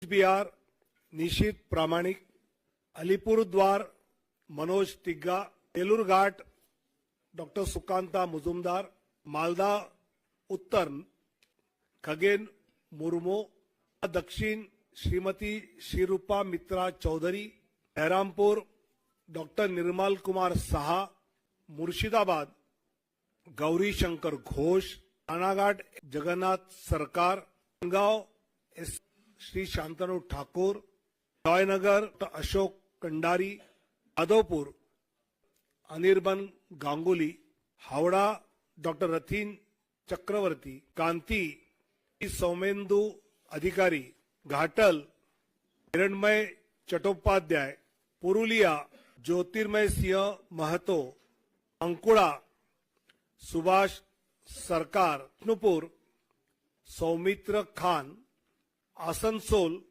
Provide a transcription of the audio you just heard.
बिहार निशित प्रामाणिक, अलीपुरद्वार मनोज तिग्गा, बेलूरघाट डॉक्टर सुकांता मुजुमदार, मालदा उत्तर खगेन मुर्मू, दक्षिण श्रीमती श्रीरूपा मित्रा चौधरी, बहरामपुर डॉक्टर निर्मल कुमार साहा, मुर्शिदाबाद गौरी शंकर घोष, रानाघाट जगन्नाथ सरकार, गांव श्री शांतनु ठाकुर, जयनगर अशोक कंडारी, माधवपुर अनिर्बन गांगुली, हावड़ा डॉक्टर रथीन चक्रवर्ती, कांती सौमेंदु अधिकारी, घाटल हिरणमय चट्टोपाध्याय, पुरुलिया ज्योतिर्मय सिंह महतो, अंकुड़ा सुभाष सरकार, विष्णुपुर सौमित्र खान, आसनसोल